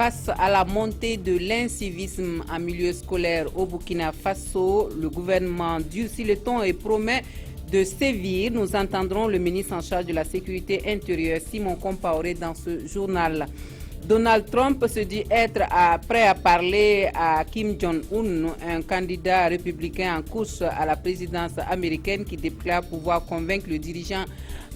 Face à la montée de l'incivisme en milieu scolaire au Burkina Faso, le gouvernement durcit le ton et promet de sévir. Nous entendrons le ministre en charge de la sécurité intérieure, Simon Compaoré, dans ce journal. Donald Trump se dit être prêt à parler à Kim Jong-un, un candidat républicain en course à la présidence américaine qui déclare pouvoir convaincre le dirigeant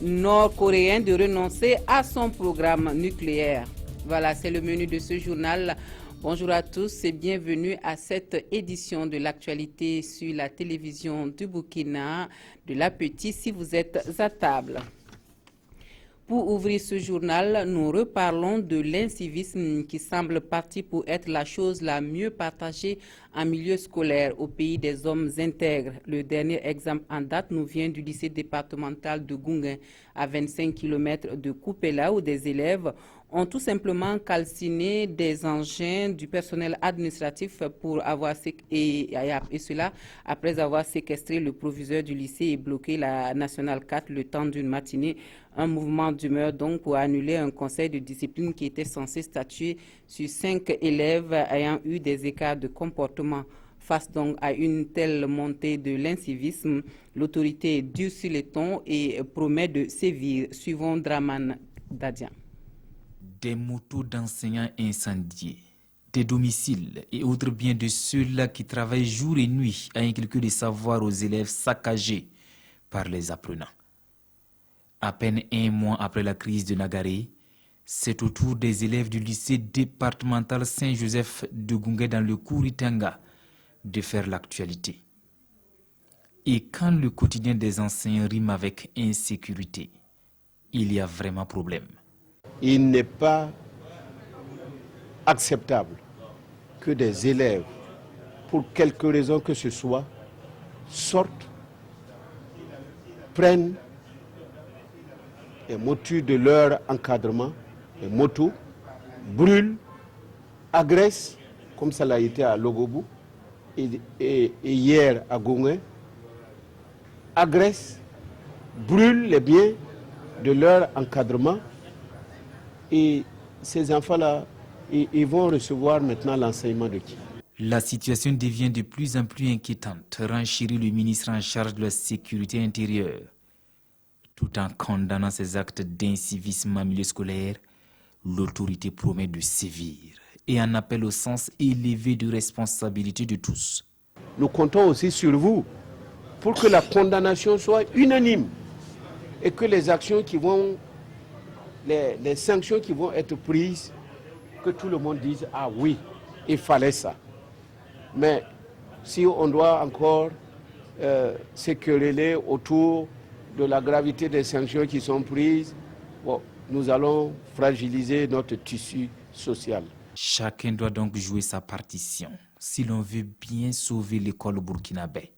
nord-coréen de renoncer à son programme nucléaire. Voilà, c'est le menu de ce journal. Bonjour à tous et bienvenue à cette édition de l'actualité sur la télévision du Burkina, de l'Appétit si vous êtes à table. Pour ouvrir ce journal, nous reparlons de l'incivisme qui semble parti pour être la chose la mieux partagée en milieu scolaire au pays des hommes intègres. Le dernier exemple en date nous vient du lycée départemental de Gounguin, à 25 km de Koupela, où des élèves ont tout simplement calciné des engins du personnel administratif pour avoir et cela après avoir séquestré le proviseur du lycée et bloqué la Nationale 4 le temps d'une matinée. Un mouvement d'humeur donc pour annuler un conseil de discipline qui était censé statuer sur 5 élèves ayant eu des écarts de comportement. Face donc à une telle montée de l'incivisme, l'autorité durcit les tons et promet de sévir. Suivons Draman Dadian. Des motos d'enseignants incendiés, des domiciles et autres biens de ceux-là qui travaillent jour et nuit à inculquer des savoirs aux élèves saccagés par les apprenants. À peine un mois après la crise de Nagaré, c'est au tour des élèves du lycée départemental Saint-Joseph de Goungué dans le Kouritanga de faire l'actualité. Et quand le quotidien des enseignants rime avec insécurité, il y a vraiment problème. Il n'est pas acceptable que des élèves, pour quelque raison que ce soit, sortent, prennent les motus de leur encadrement, les motos, brûlent, agressent, comme ça l'a été à Logobou et hier à Gounguin, agressent, brûlent les biens de leur encadrement. Et ces enfants-là, ils vont recevoir maintenant l'enseignement de qui? La situation devient de plus en plus inquiétante, renchérit le ministre en charge de la sécurité intérieure. Tout en condamnant ces actes d'incivisme en milieu scolaire, l'autorité promet de sévir et en appelle au sens élevé de responsabilité de tous. Nous comptons aussi sur vous pour que la condamnation soit unanime et que les actions qui vont, les sanctions qui vont être prises, que tout le monde dise « Ah oui, il fallait ça ». Mais si on doit encore se quereller autour de la gravité des sanctions qui sont prises, bon, nous allons fragiliser notre tissu social. Chacun doit donc jouer sa partition si l'on veut bien sauver l'école burkinabé.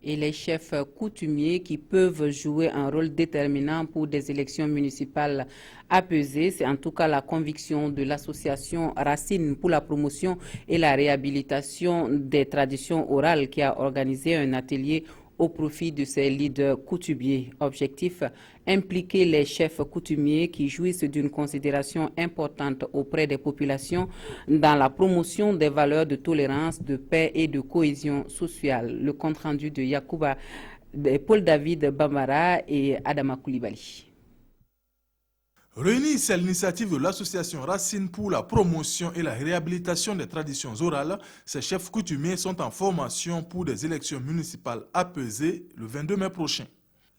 Et les chefs coutumiers qui peuvent jouer un rôle déterminant pour des élections municipales apaisées. C'est en tout cas la conviction de l'association Racine pour la promotion et la réhabilitation des traditions orales qui a organisé un atelier au profit de ces leaders coutumiers. Objectif, impliquer les chefs coutumiers qui jouissent d'une considération importante auprès des populations dans la promotion des valeurs de tolérance, de paix et de cohésion sociale. Le compte-rendu de Yacouba, de Paul-David Bambara et Adama Koulibaly. Réunis à l'initiative de l'association Racine pour la promotion et la réhabilitation des traditions orales, ces chefs coutumiers sont en formation pour des élections municipales apaisées le 22 mai prochain.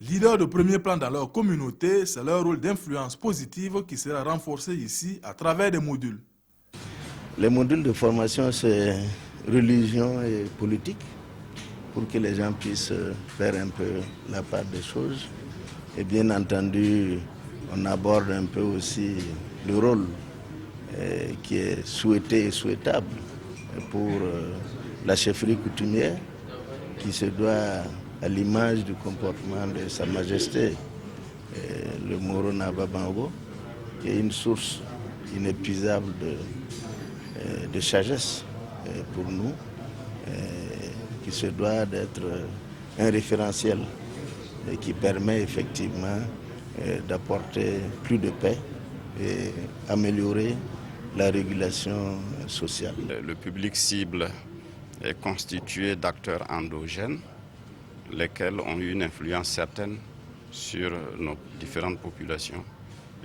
Leaders de premier plan dans leur communauté, c'est leur rôle d'influence positive qui sera renforcé ici à travers des modules. Les modules de formation, c'est religion et politique, pour que les gens puissent faire un peu la part des choses. Et bien entendu, on aborde un peu aussi le rôle qui est souhaité et souhaitable pour la chefferie coutumière qui se doit à l'image du comportement de Sa Majesté le Moro Naba Bango, qui est une source inépuisable de sagesse pour nous, qui se doit d'être un référentiel et qui permet effectivement d'apporter plus de paix et améliorer la régulation sociale. Le public cible est constitué d'acteurs endogènes, lesquels ont eu une influence certaine sur nos différentes populations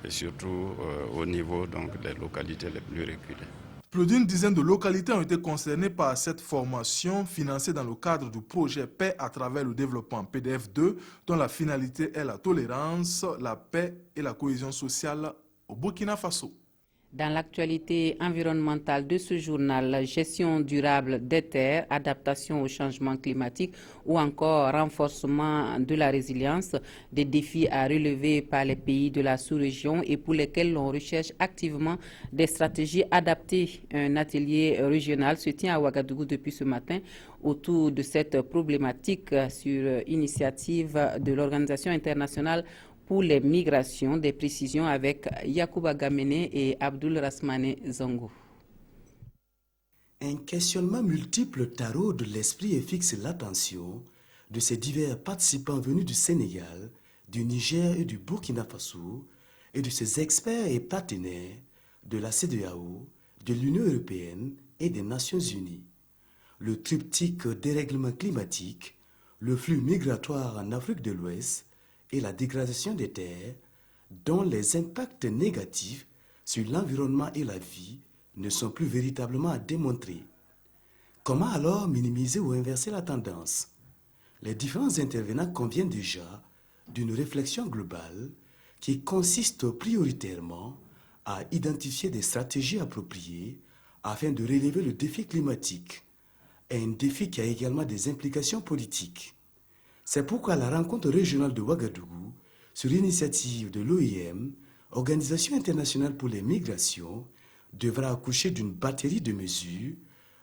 et surtout au niveau donc, des localités les plus reculées. Plus d'une dizaine de localités ont été concernées par cette formation financée dans le cadre du projet Paix à travers le développement PDF2, dont la finalité est la tolérance, la paix et la cohésion sociale au Burkina Faso. Dans l'actualité environnementale de ce journal, gestion durable des terres, adaptation au changement climatique ou encore renforcement de la résilience, des défis à relever par les pays de la sous-région et pour lesquels l'on recherche activement des stratégies adaptées. Un atelier régional se tient à Ouagadougou depuis ce matin autour de cette problématique sur initiative de l'Organisation internationale pour les migrations, des précisions avec Yacouba Gamene et Abdul Rasmane Zongo. Un questionnement multiple taraude l'esprit et fixe l'attention de ces divers participants venus du Sénégal, du Niger et du Burkina Faso et de ces experts et partenaires de la CEDEAO, de l'Union européenne et des Nations unies. Le triptyque dérèglement climatique, le flux migratoire en Afrique de l'Ouest et la dégradation des terres, dont les impacts négatifs sur l'environnement et la vie ne sont plus véritablement à démontrer. Comment alors minimiser ou inverser la tendance? Les différents intervenants conviennent déjà d'une réflexion globale qui consiste prioritairement à identifier des stratégies appropriées afin de relever le défi climatique, un défi qui a également des implications politiques. C'est pourquoi la rencontre régionale de Ouagadougou, sur l'initiative de l'OIM, Organisation internationale pour les migrations, devra accoucher d'une batterie de mesures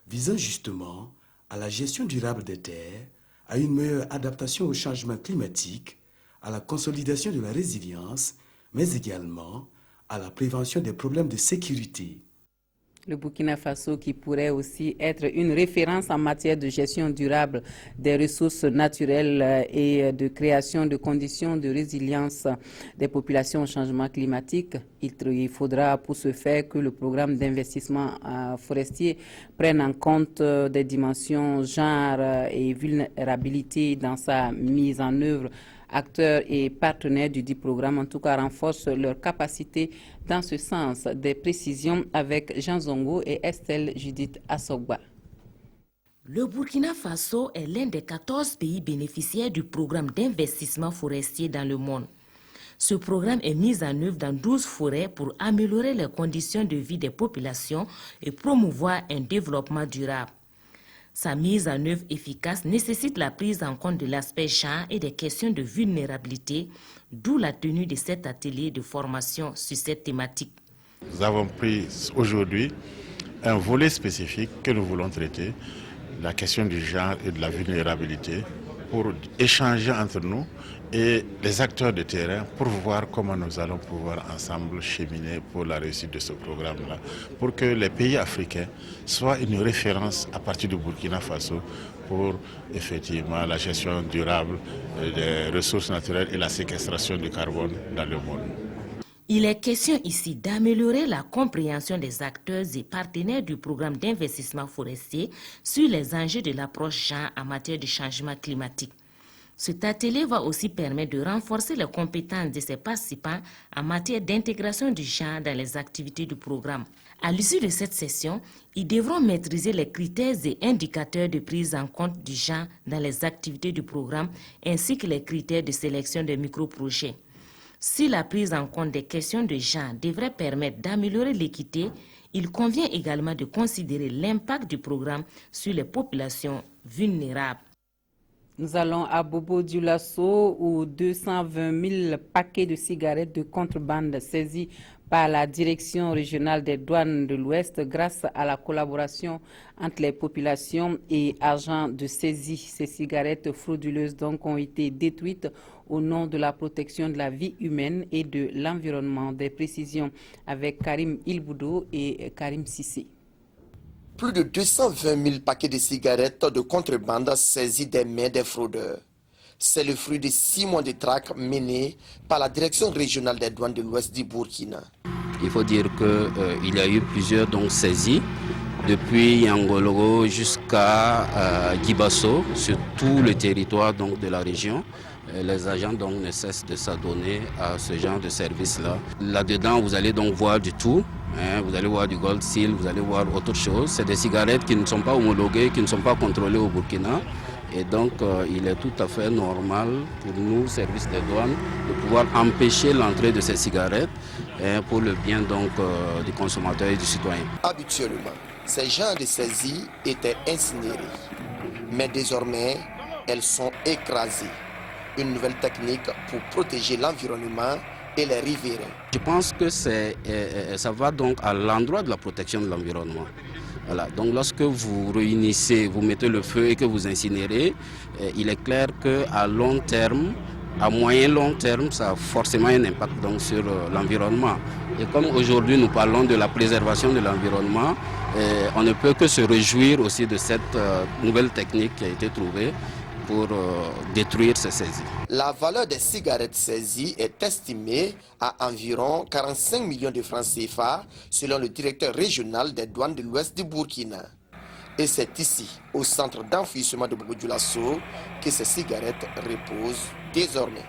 visant justement à la gestion durable des terres, à une meilleure adaptation au changement climatique, à la consolidation de la résilience, mais également à la prévention des problèmes de sécurité. Le Burkina Faso qui pourrait aussi être une référence en matière de gestion durable des ressources naturelles et de création de conditions de résilience des populations au changement climatique. Il faudra pour ce faire que le programme d'investissement forestier prenne en compte des dimensions genre et vulnérabilité dans sa mise en œuvre. Acteurs et partenaires du dit programme, en tout cas, renforcent leur capacité dans ce sens. Des précisions avec Jean Zongo et Estelle Judith Assogba. Le Burkina Faso est l'un des 14 pays bénéficiaires du programme d'investissement forestier dans le monde. Ce programme est mis en œuvre dans 12 forêts pour améliorer les conditions de vie des populations et promouvoir un développement durable. Sa mise en œuvre efficace nécessite la prise en compte de l'aspect genre et des questions de vulnérabilité, d'où la tenue de cet atelier de formation sur cette thématique. Nous avons pris aujourd'hui un volet spécifique que nous voulons traiter, la question du genre et de la vulnérabilité, pour échanger entre nous et les acteurs de terrain pour voir comment nous allons pouvoir ensemble cheminer pour la réussite de ce programme-là, pour que les pays africains soient une référence à partir du Burkina Faso pour effectivement la gestion durable des ressources naturelles et la séquestration du carbone dans le monde. Il est question ici d'améliorer la compréhension des acteurs et partenaires du programme d'investissement forestier sur les enjeux de l'approche genre en matière de changement climatique. Cet atelier va aussi permettre de renforcer les compétences de ses participants en matière d'intégration du genre dans les activités du programme. À l'issue de cette session, ils devront maîtriser les critères et indicateurs de prise en compte du genre dans les activités du programme ainsi que les critères de sélection des micro-projets. Si la prise en compte des questions de genre devrait permettre d'améliorer l'équité, il convient également de considérer l'impact du programme sur les populations vulnérables. Nous allons à Bobo-Dioulasso où 220 000 paquets de cigarettes de contrebande saisis par la Direction régionale des douanes de l'Ouest grâce à la collaboration entre les populations et agents de saisie. Ces cigarettes frauduleuses donc ont été détruites au nom de la protection de la vie humaine et de l'environnement. Des précisions avec Karim Ilboudo et Karim Sissi. Plus de 220 000 paquets de cigarettes de contrebande saisis des mains des fraudeurs. C'est le fruit de 6 mois de traque menés par la Direction régionale des douanes de l'Ouest du Burkina. Il faut dire qu'il y a eu plusieurs saisies, depuis Yangoloro jusqu'à Guibasso, sur tout le territoire de la région. Les agents ne cessent de s'adonner à ce genre de service-là. Là-dedans, vous allez voir du tout. Vous allez voir du Gold Seal, vous allez voir autre chose. C'est des cigarettes qui ne sont pas homologuées, qui ne sont pas contrôlées au Burkina. Et donc, il est tout à fait normal pour nous, service des douanes, de pouvoir empêcher l'entrée de ces cigarettes pour le bien du consommateur et du citoyen. Habituellement, ces genres de saisies étaient incinérées. Mais désormais, elles sont écrasées. Une nouvelle technique pour protéger l'environnement et les riverains. Je pense que ça va à l'endroit de la protection de l'environnement. Voilà. Donc lorsque vous réunissez, vous mettez le feu et que vous incinérez, il est clair qu'à long terme, à moyen long terme, ça a forcément un impact sur l'environnement. Et comme aujourd'hui nous parlons de la préservation de l'environnement, on ne peut que se réjouir aussi de cette nouvelle technique qui a été trouvée pour détruire ces saisies. La valeur des cigarettes saisies est estimée à environ 45 millions de francs CFA selon le directeur régional des douanes de l'ouest du Burkina. Et c'est ici, au centre d'enfouissement de Bobo-Dioulasso, que ces cigarettes reposent désormais.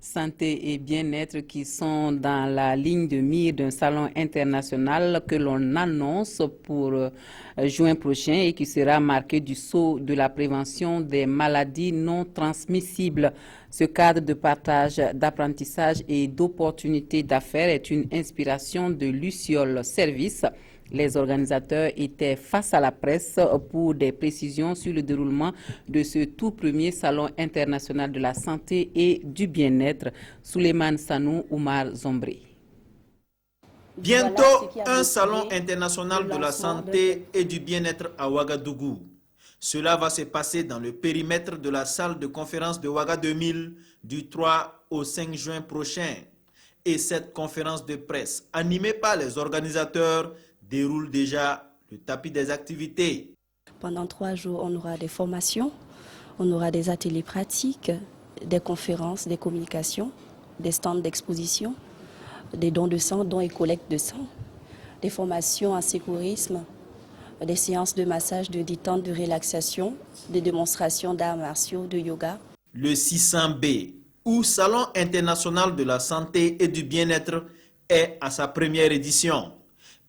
Santé et bien-être qui sont dans la ligne de mire d'un salon international que l'on annonce pour juin prochain et qui sera marqué du sceau de la prévention des maladies non transmissibles. Ce cadre de partage, d'apprentissage et d'opportunités d'affaires est une inspiration de Luciole Service. Les organisateurs étaient face à la presse pour des précisions sur le déroulement de ce tout premier salon international de la santé et du bien-être. Souleymane Sanou, Oumar Zombré. Bientôt, un salon international de la santé et du bien-être à Ouagadougou. Cela va se passer dans le périmètre de la salle de conférence de Ouaga 2000 du 3 au 5 juin prochain. Et cette conférence de presse, animée par les organisateurs, déroule déjà le tapis des activités. Pendant 3 jours, on aura des formations, on aura des ateliers pratiques, des conférences, des communications, des stands d'exposition, des dons de sang, dons et collecte de sang, des formations en sécurisme, des séances de massage, de détente, de relaxation, des démonstrations d'arts martiaux, de yoga. Le 600B, ou Salon international de la santé et du bien-être, est à sa première édition.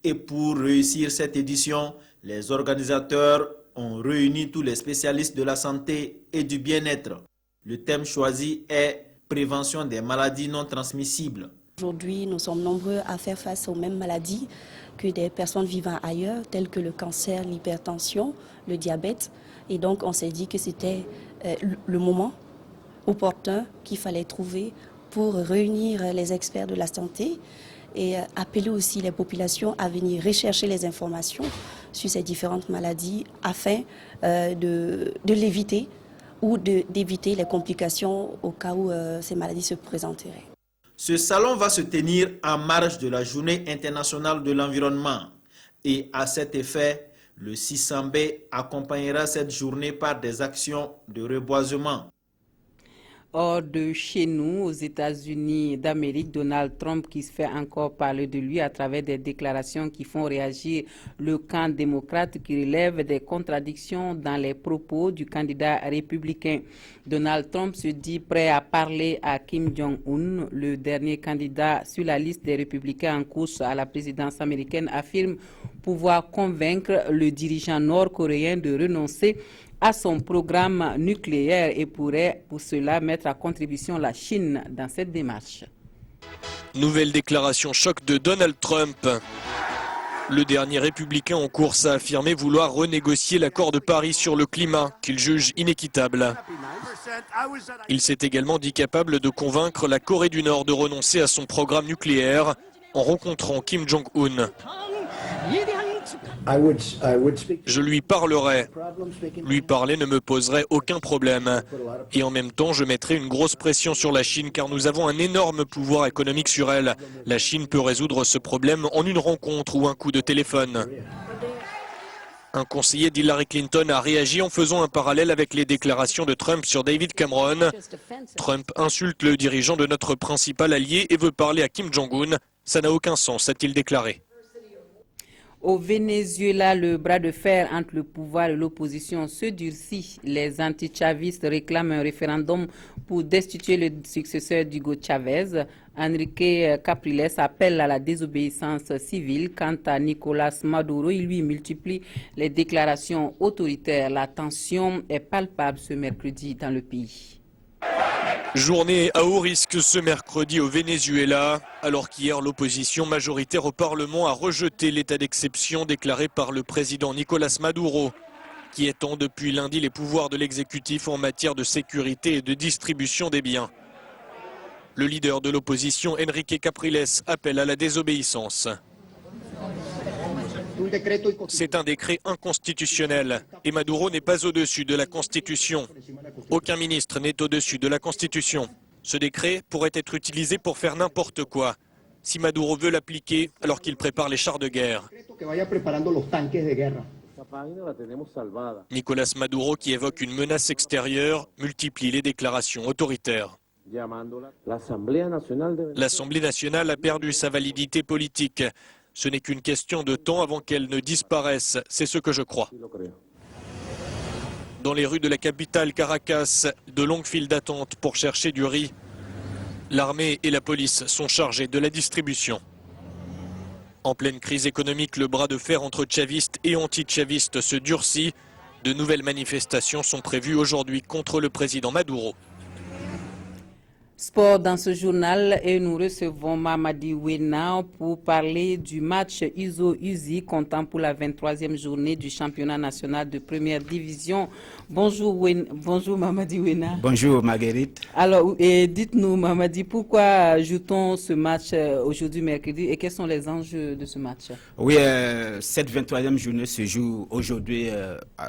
Et pour réussir cette édition, les organisateurs ont réuni tous les spécialistes de la santé et du bien-être. Le thème choisi est « Prévention des maladies non transmissibles ». Aujourd'hui, nous sommes nombreux à faire face aux mêmes maladies que des personnes vivant ailleurs, telles que le cancer, l'hypertension, le diabète. Et donc, on s'est dit que c'était le moment opportun qu'il fallait trouver pour réunir les experts de la santé et appeler aussi les populations à venir rechercher les informations sur ces différentes maladies afin de l'éviter ou d'éviter les complications au cas où ces maladies se présenteraient. Ce salon va se tenir en marge de la Journée internationale de l'environnement et à cet effet, le 600B accompagnera cette journée par des actions de reboisement. Hors de chez nous, aux États-Unis d'Amérique, Donald Trump qui se fait encore parler de lui à travers des déclarations qui font réagir le camp démocrate qui relève des contradictions dans les propos du candidat républicain. Donald Trump se dit prêt à parler à Kim Jong-un. Le dernier candidat sur la liste des républicains en course à la présidence américaine affirme pouvoir convaincre le dirigeant nord-coréen de renoncer à son programme nucléaire et pourrait pour cela mettre à contribution la Chine dans cette démarche. Nouvelle déclaration choc de Donald Trump. Le dernier républicain en course a affirmé vouloir renégocier l'accord de Paris sur le climat, qu'il juge inéquitable. Il s'est également dit capable de convaincre la Corée du Nord de renoncer à son programme nucléaire en rencontrant Kim Jong-un. Je lui parlerai. Lui parler ne me poserait aucun problème. Et en même temps, je mettrai une grosse pression sur la Chine car nous avons un énorme pouvoir économique sur elle. La Chine peut résoudre ce problème en une rencontre ou un coup de téléphone. Un conseiller d'Hillary Clinton a réagi en faisant un parallèle avec les déclarations de Trump sur David Cameron. Trump insulte le dirigeant de notre principal allié et veut parler à Kim Jong-un. Ça n'a aucun sens, a-t-il déclaré. Au Venezuela, le bras de fer entre le pouvoir et l'opposition se durcit. Les anti-chavistes réclament un référendum pour destituer le successeur d'Hugo Chavez. Enrique Capriles appelle à la désobéissance civile. Quant à Nicolás Maduro, il lui multiplie les déclarations autoritaires. La tension est palpable ce mercredi dans le pays. Journée à haut risque ce mercredi au Venezuela, alors qu'hier l'opposition majoritaire au Parlement a rejeté l'état d'exception déclaré par le président Nicolás Maduro, qui étend depuis lundi les pouvoirs de l'exécutif en matière de sécurité et de distribution des biens. Le leader de l'opposition, Enrique Capriles, appelle à la désobéissance. C'est un décret inconstitutionnel et Maduro n'est pas au-dessus de la Constitution. Aucun ministre n'est au-dessus de la Constitution. Ce décret pourrait être utilisé pour faire n'importe quoi. Si Maduro veut l'appliquer alors qu'il prépare les chars de guerre. Nicolás Maduro, qui évoque une menace extérieure, multiplie les déclarations autoritaires. L'Assemblée nationale a perdu sa validité politique. Ce n'est qu'une question de temps avant qu'elle ne disparaisse, c'est ce que je crois. Dans les rues de la capitale Caracas, de longues files d'attente pour chercher du riz. L'armée et la police sont chargés de la distribution. En pleine crise économique, le bras de fer entre chavistes et anti-chavistes se durcit. De nouvelles manifestations sont prévues aujourd'hui contre le président Maduro. Sport dans ce journal et nous recevons Mamadi Wena pour parler du match Uzo-Uzi comptant pour la 23e journée du championnat national de première division. Bonjour, bonjour Mamadi Wena. Bonjour Marguerite. Alors, dites-nous Mamadi, pourquoi joue-t-on ce match aujourd'hui mercredi et quels sont les enjeux de ce match? Oui, cette 23e journée se joue aujourd'hui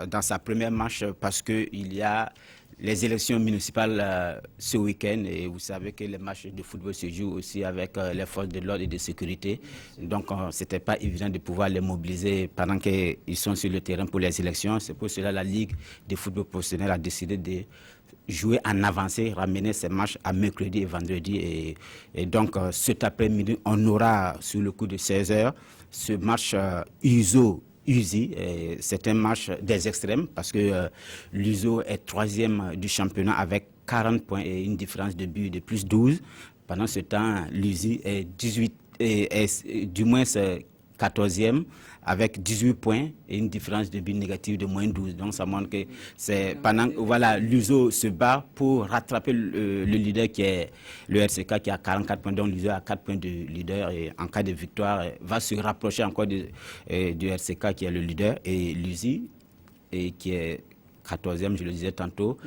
dans sa première match parce qu'il y a les élections municipales ce week-end et vous savez que les matchs de football se jouent aussi avec les forces de l'ordre et de sécurité. Donc c'était pas évident de pouvoir les mobiliser pendant qu'ils sont sur le terrain pour les élections. C'est pour cela que la Ligue de football professionnel a décidé de jouer en avancée, ramener ces matchs à mercredi et vendredi. Et donc cet après-midi, on aura sur le coup de 16h ce match Uzi, c'est un match des extrêmes parce que l'Uzo est 3e du championnat avec 40 points et une différence de but de plus 12. Pendant ce temps, l'Uzi est 14e avec 18 points et une différence de but négative de moins 12. Donc ça montre que c'est pendant voilà, l'Uzo se bat pour rattraper le leader qui est le RCK qui a 44 points, donc l'Uzo a 4 points de leader et en cas de victoire va se rapprocher encore du RCK qui est le leader et l'Uzi qui est 14e, je le disais tantôt,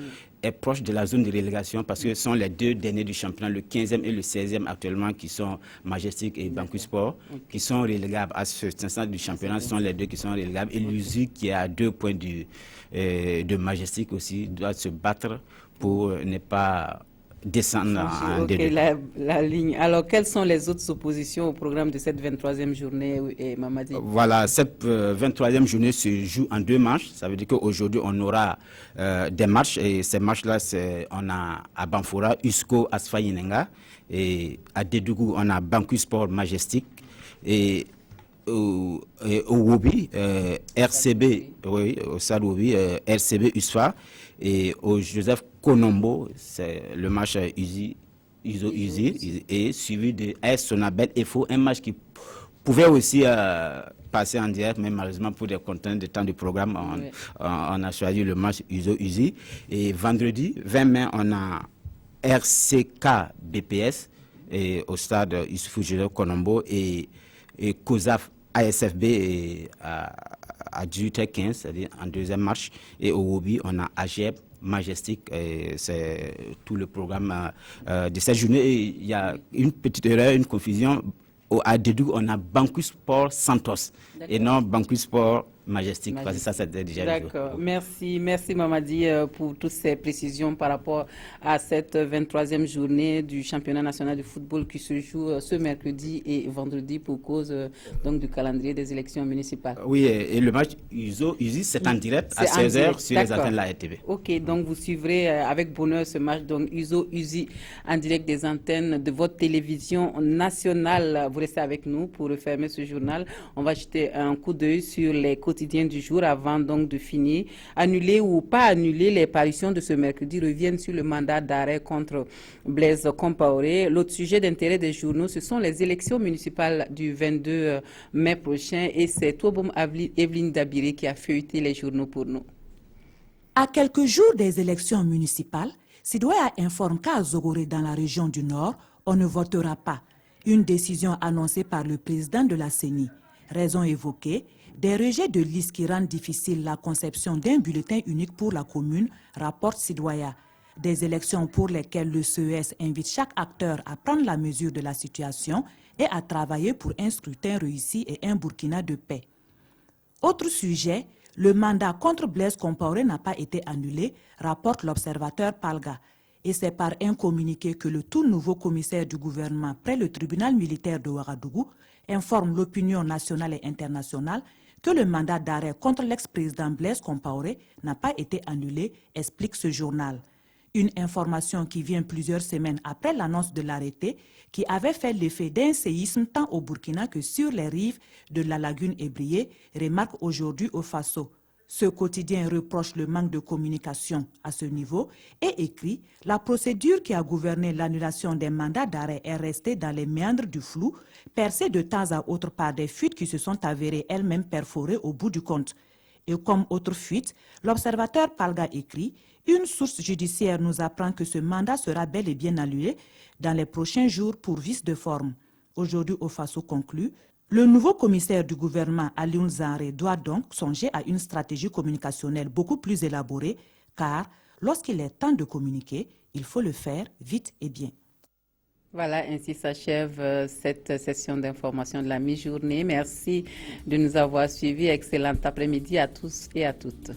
est proche de la zone de relégation parce que ce sont les deux derniers du championnat, le 15e et le 16e actuellement qui sont Majestic et Banque Sport, qui sont relégables à ce instant du championnat, ce sont les deux qui sont relégables et l'USI qui est à 2 points de Majestic aussi doit se battre pour ne pas descendre en D2. La ligne. Alors, quelles sont les autres oppositions au programme de cette 23e journée, Mamadi? Voilà, cette 23e journée se joue en 2 matchs. Ça veut dire qu'aujourd'hui, on aura des matchs. Et ces matchs-là, on a à Banfora, Usco, Asfa Yinenga. Et à Dédougou, on a Banque Sport Majestic. Et au Wobi, RCB, oui, au Stade Wobi, RCB USFA. Et au Joseph Konombo, c'est le match Uzo-Uzi et suivi de AS Sonabel EFO, un match qui pouvait aussi passer en direct, mais malheureusement pour des contraintes de temps de programme, on a choisi le match Uzo-Uzi. Et vendredi 20 mai, on a RCK BPS et au stade Issoufou Joseph Konombo et COSAF ASFB à 18h15, c'est-à-dire en 2e match. Et au Wobi, on a AGEP, Majestic, c'est tout le programme de cette journée. Et il y a une petite erreur, une confusion. À Dédougou, on a Banque Sport Santos et non Banque Sport Majestic. Parce que ça, c'était déjà le jour. D'accord. Merci Mamadi pour toutes ces précisions par rapport à cette 23e journée du championnat national de football qui se joue ce mercredi et vendredi pour cause donc du calendrier des élections municipales. Oui, et le match USI, c'est en direct à 16h sur les antennes de la RTV. Ok, donc vous suivrez avec bonheur ce match, donc USI en direct des antennes de votre télévision nationale. Vous restez avec nous pour refermer ce journal. On va jeter un coup d'œil sur les quotidiens du jour avant donc de finir. Annuler ou pas annuler, les parutions de ce mercredi reviennent sur le mandat d'arrêt contre Blaise Compaoré. L'autre sujet d'intérêt des journaux, ce sont les élections municipales du 22 mai prochain et c'est Touaboum Evelyne Dabiré qui a feuilleté les journaux pour nous. À quelques jours des élections municipales, Sidoya informe qu'à Zogoré dans la région du Nord, on ne votera pas. Une décision annoncée par le président de la CENI. Raison évoquée, des rejets de listes qui rendent difficile la conception d'un bulletin unique pour la commune, rapporte Sidoya. Des élections pour lesquelles le CES invite chaque acteur à prendre la mesure de la situation et à travailler pour un scrutin réussi et un Burkina de paix. Autre sujet, le mandat contre Blaise Compaoré n'a pas été annulé, rapporte l'observateur Palga. Et c'est par un communiqué que le tout nouveau commissaire du gouvernement près le tribunal militaire de Ouagadougou informe l'opinion nationale et internationale que le mandat d'arrêt contre l'ex-président Blaise Compaoré n'a pas été annulé, explique ce journal. Une information qui vient plusieurs semaines après l'annonce de l'arrêté qui avait fait l'effet d'un séisme tant au Burkina que sur les rives de la lagune Ébrié, remarque aujourd'hui au Faso. Ce quotidien reproche le manque de communication à ce niveau et écrit « La procédure qui a gouverné l'annulation des mandats d'arrêt est restée dans les méandres du flou, percée de temps à autre par des fuites qui se sont avérées elles-mêmes perforées au bout du compte. » Et comme autre fuite, l'observateur Palga écrit « Une source judiciaire nous apprend que ce mandat sera bel et bien annulé dans les prochains jours pour vice de forme. » Aujourd'hui, au Faso conclut « Le nouveau commissaire du gouvernement, Alioune Zanré, doit donc songer à une stratégie communicationnelle beaucoup plus élaborée, car lorsqu'il est temps de communiquer, il faut le faire vite et bien. » Voilà, ainsi s'achève cette session d'information de la mi-journée. Merci de nous avoir suivis. Excellent après-midi à tous et à toutes.